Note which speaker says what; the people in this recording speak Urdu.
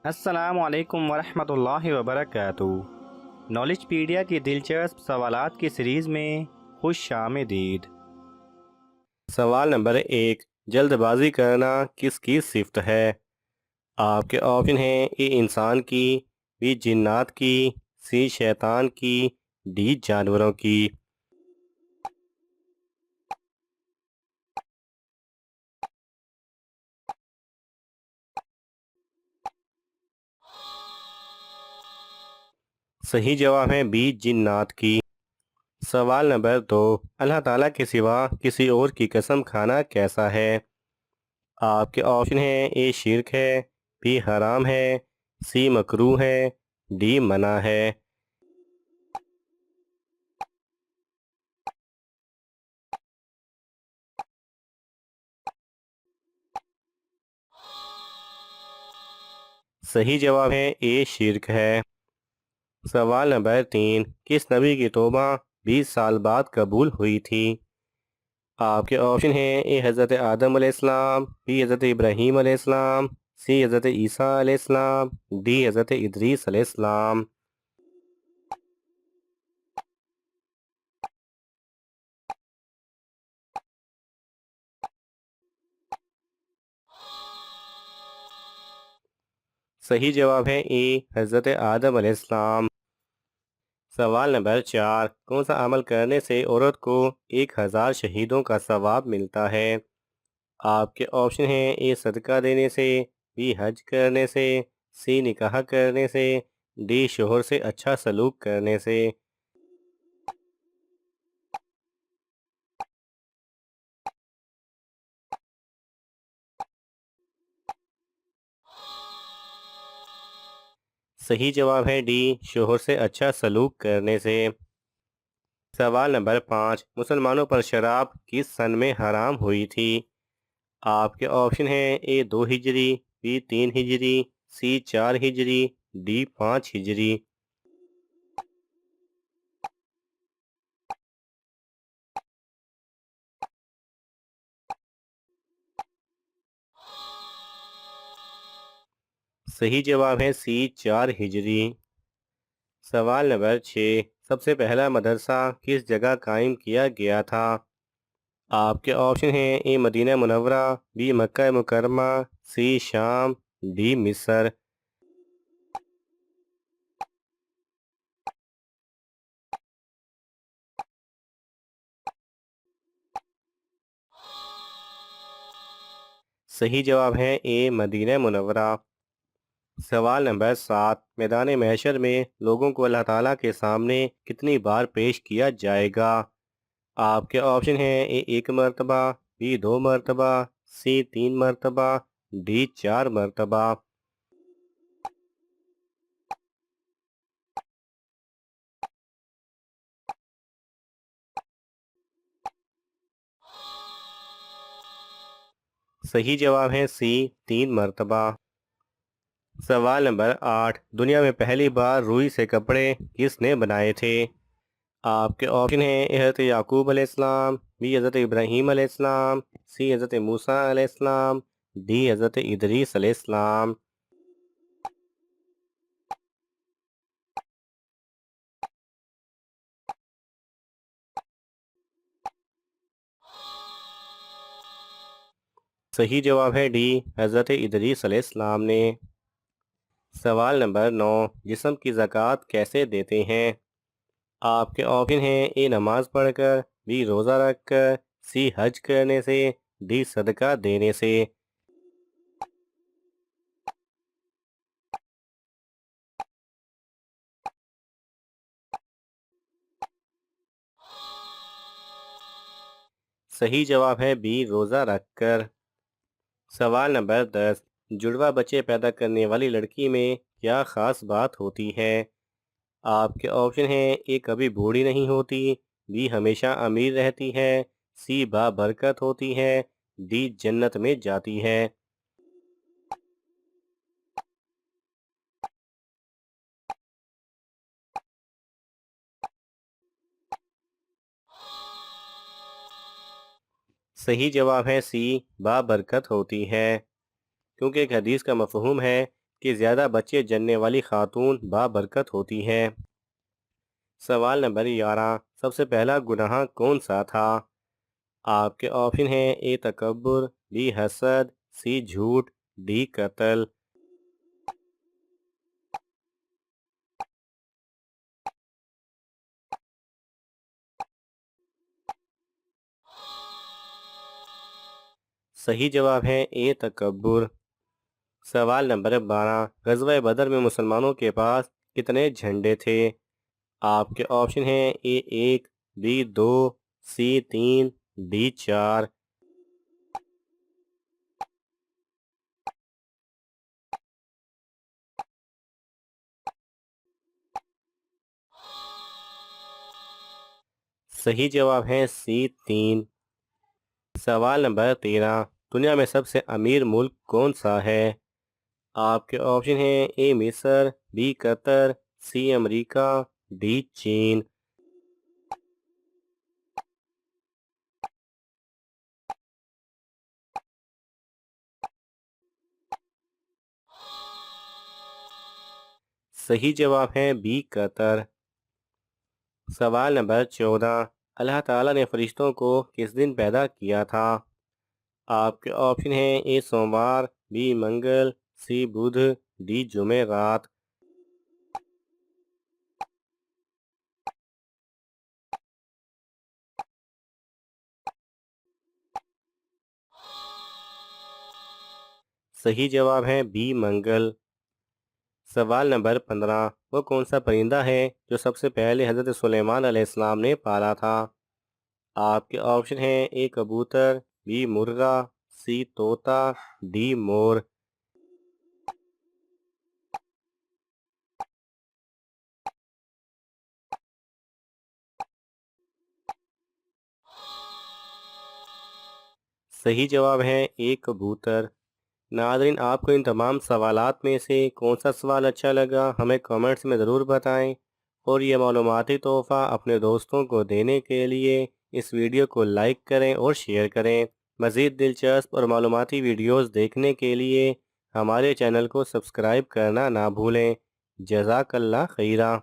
Speaker 1: السلام علیکم ورحمۃ اللہ وبرکاتہ۔ نالج پیڈیا کی دلچسپ سوالات کی سیریز میں خوش آمدید۔ سوال نمبر 1، جلد بازی کرنا کس کی صفت ہے؟ آپ کے آپشن ہیں: اے انسان کی، بی جنات کی، سی شیطان کی، ڈی جانوروں کی۔ صحیح جواب ہے بی جنات کی۔ سوال نمبر 2، اللہ تعالیٰ کے سوا کسی اور کی قسم کھانا کیسا ہے؟ آپ کے آپشن ہیں: اے شرک ہے، بی حرام ہے، سی مکروہ ہے، ڈی منع ہے۔ صحیح جواب ہے اے شرک ہے۔ سوال نمبر 3، کس نبی کی توبہ 20 سال بعد قبول ہوئی تھی؟ آپ کے آپشن ہیں: اے حضرت آدم علیہ السلام، بی حضرت ابراہیم علیہ السلام، سی حضرت عیسیٰ علیہ السلام، ڈی حضرت ادریس علیہ السلام۔ صحیح جواب ہے اے حضرت آدم علیہ السلام۔ سوال نمبر 4، کون سا عمل کرنے سے عورت کو 1000 شہیدوں کا ثواب ملتا ہے؟ آپ کے آپشن ہیں: اے صدقہ دینے سے، بی حج کرنے سے، سی نکاح کرنے سے، ڈی شوہر سے اچھا سلوک کرنے سے۔ صحیح جواب ہے ڈی شوہر سے اچھا سلوک کرنے سے۔ سوال نمبر 5، مسلمانوں پر شراب کس سن میں حرام ہوئی تھی؟ آپ کے آپشن ہیں: اے 2 ہجری، بی 3 ہجری، سی 4 ہجری، ڈی 5 ہجری۔ صحیح جواب ہے سی 4 ہجری۔ سوال نمبر 6، سب سے پہلا مدرسہ کس جگہ قائم کیا گیا تھا؟ آپ کے آپشن ہیں: اے مدینہ منورہ، بی مکہ مکرمہ، سی شام، ڈی مصر۔ صحیح جواب ہے اے مدینہ منورہ۔ سوال نمبر 7، میدان محشر میں لوگوں کو اللہ تعالیٰ کے سامنے کتنی بار پیش کیا جائے گا؟ آپ کے آپشن ہیں: اے 1 مرتبہ، بی 2 مرتبہ، سی 3 مرتبہ، ڈی 4 مرتبہ۔ صحیح جواب ہے سی 3 مرتبہ۔ سوال نمبر 8، دنیا میں پہلی بار روئی سے کپڑے کس نے بنائے تھے؟ آپ کے آپشن ہیں: حضرت یعقوب علیہ السلام، بی حضرت ابراہیم علیہ السلام، سی حضرت موسیٰ علیہ السلام، ڈی حضرت ادریس علیہ السلام۔ صحیح جواب ہے ڈی حضرت ادریس علیہ السلام نے۔ سوال نمبر 9، جسم کی زکوٰۃ کیسے دیتے ہیں؟ آپ کے آپشن ہیں: اے نماز پڑھ کر، بی روزہ رکھ کر، سی حج کرنے سے، ڈی صدقہ دینے سے۔ صحیح جواب ہے بی روزہ رکھ کر۔ سوال نمبر 10، جڑواں بچے پیدا کرنے والی لڑکی میں کیا خاص بات ہوتی ہے؟ آپ کے آپشن ہیں: اے کبھی بوڑھی نہیں ہوتی، بی ہمیشہ امیر رہتی ہے، سی بابرکت ہوتی ہے، ڈی جنت میں جاتی ہے۔ صحیح جواب ہے سی بابرکت ہوتی ہے، کیونکہ ایک حدیث کا مفہوم ہے کہ زیادہ بچے جننے والی خاتون بابرکت ہوتی ہے؟ سوال نمبر 11، سب سے پہلا گناہ کون سا تھا؟ آپ کے آپشن ہیں: اے تکبر، بی حسد، سی جھوٹ، ڈی قتل۔ صحیح جواب ہے اے تکبر۔ سوال نمبر 12، غزوہ بدر میں مسلمانوں کے پاس کتنے جھنڈے تھے؟ آپ کے آپشن ہیں: اے 1، بی 2، سی 3، ڈی 4۔ صحیح جواب ہے سی 3۔ سوال نمبر 13، دنیا میں سب سے امیر ملک کون سا ہے؟ آپ کے آپشن ہیں: اے مصر، be Qatar, C America, D چین۔ صحیح جواب ہے بی قطر۔ سوال نمبر 14، اللہ تعالیٰ نے فرشتوں کو کس دن پیدا کیا تھا؟ آپ کے آپشن ہیں: اے سوموار، بی منگل، سی بدھ، ڈی جمعرات۔ صحیح جواب ہے بی منگل۔ سوال نمبر 15، وہ کون سا پرندہ ہے جو سب سے پہلے حضرت سلیمان علیہ السلام نے پالا تھا؟ آپ کے آپشن ہیں: اے کبوتر، بی مرغا، سی طوطا، ڈی مور۔ صحیح جواب ہے اے کبوتر۔ ناظرین، آپ کو ان تمام سوالات میں سے کون سا سوال اچھا لگا ہمیں کامنٹس میں ضرور بتائیں، اور یہ معلوماتی تحفہ اپنے دوستوں کو دینے کے لیے اس ویڈیو کو لائک کریں اور شیئر کریں۔ مزید دلچسپ اور معلوماتی ویڈیوز دیکھنے کے لیے ہمارے چینل کو سبسکرائب کرنا نہ بھولیں۔ جزاک اللہ خیرہ۔